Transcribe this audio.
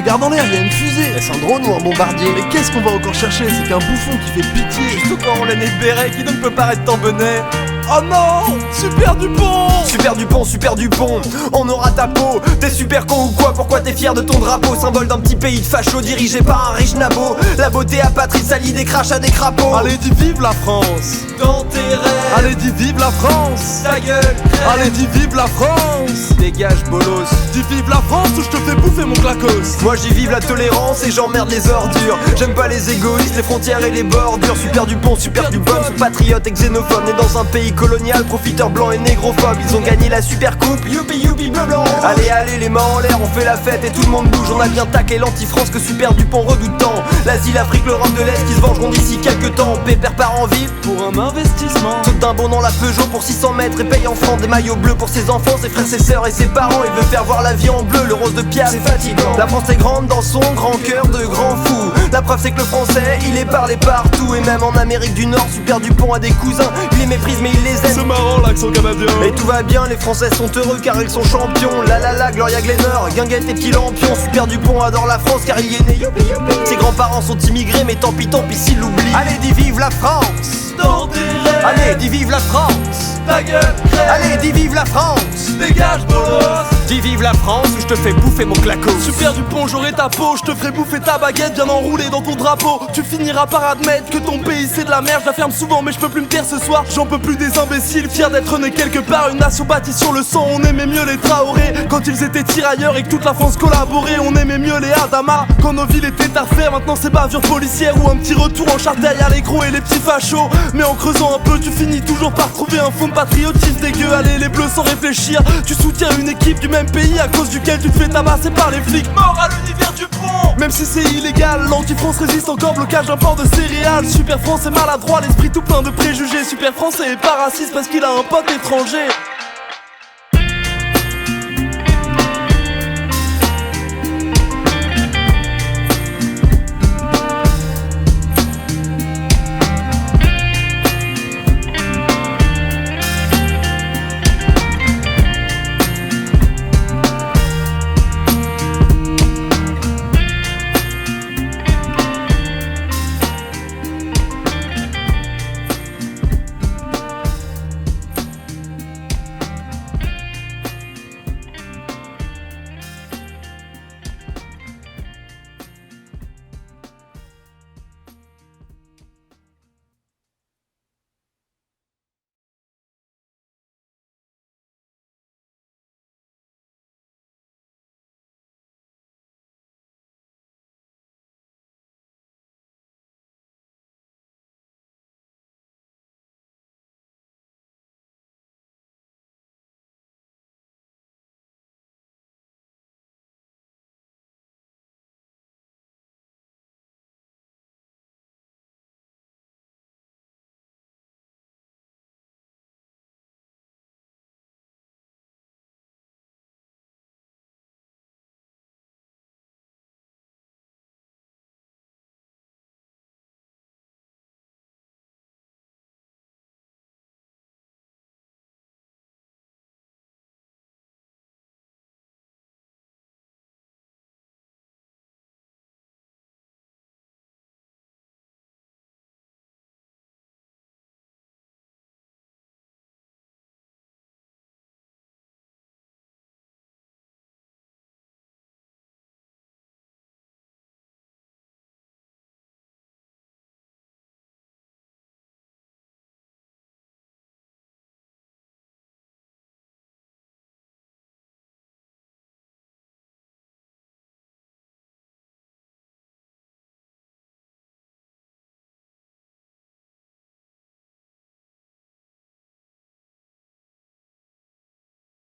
Regarde en l'air, il y a une fusée. Est-ce un drone ou un bombardier? Mais qu'est-ce qu'on va encore chercher? C'est qu'un bouffon qui fait pitié. Juste au corps, l'année béret, qui donc peut paraître tant bonnet. Oh non, Super Dupont. Super Dupont, Super Dupont, on aura ta peau. T'es super con ou quoi? Pourquoi t'es fier de ton drapeau? Symbole d'un petit pays de facho dirigé par un riche nabo. La beauté apatrie salie des crachats à des crapauds. Allez, dis vive la France. Dans tes rêves, Allez, dis vive la France. ta gueule crève. Allez, dis vive la France. Dégage bolos. Dis vive la France ou je te fais bouffer mon clacos. Moi j'y vive la tolérance et j'emmerde les ordures. J'aime pas les égoïstes, les frontières et les bordures. Super Dupont, Super Dupont, sont patriotes et xénophobes. Nés dans un pays colonial, profiteurs blancs et négrophobes. Ils ont gagné la super coupe, youpi youpi bleu blanc. Allez allez les mains en l'air, on fait la fête et tout le monde bouge. On a bien taqué l'anti-France que Super Dupont redoutant. L'Asie, l'Afrique, l'Europe de l'Est qui se vengeront d'ici quelques temps. Pépère part en ville Pour un investissement. saute d'un bond dans la Peugeot pour 600 mètres et paye en francs des maillots bleus pour ses enfants, ses frères, ses sœurs et ses parents. Il veut faire voir la vie en bleu, le rose de Pierre, c'est fatigant. La France est grande dans son grand cœur de grand fou. La preuve c'est que le français, il est parlé partout. Et même en Amérique du Nord, Super Dupont a des cousins. Il les méprise mais il les aime. C'est marrant l'accent canadien. Et tout va bien, les Français sont heureux car ils sont champions. La la la, Gloria Gaynor, Guinguette et petits lampions. Super Dupont adore la France car il y est né, youpi youpi. Ses grands-parents sont immigrés mais tant pis s'il l'oublie. Allez dis vive la France. Dans tes rêves, Allez dis vive la France. ta gueule crève. Allez dis vive la France. Dégage bolos. Dis vive la France ou je te fais bouffer mon claco. Super Dupont, j'aurai ta peau, je te ferai bouffer ta baguette bien enroulée dans ton drapeau. Tu finiras par admettre que ton pays c'est de la merde. Je l'affirme souvent mais je peux plus me taire ce soir. J'en peux plus des imbéciles, fiers d'être nés quelque part. Une nation bâtie sur le sang, on aimait mieux les Traoré quand ils étaient tirailleurs et que toute la France collaborait. On aimait mieux les Adama quand nos villes étaient à refaire. Maintenant c'est bavure policière ou un petit retour en charte derrière les gros et les petits fachos. Mais en creusant un peu tu finis toujours par trouver un fond de patriotisme dégueu. Allez les bleus sans réfléchir, tu soutiens une équipe du même pays à cause duquel tu te fais tabasser par les flics. Mort à l'univers Dupont. Même si c'est illégal, l'anti-France résiste encore, blocage d'import de céréales. Super France est maladroit, l'esprit tout plein de préjugés. Super France est pas raciste parce qu'il a un pote étranger.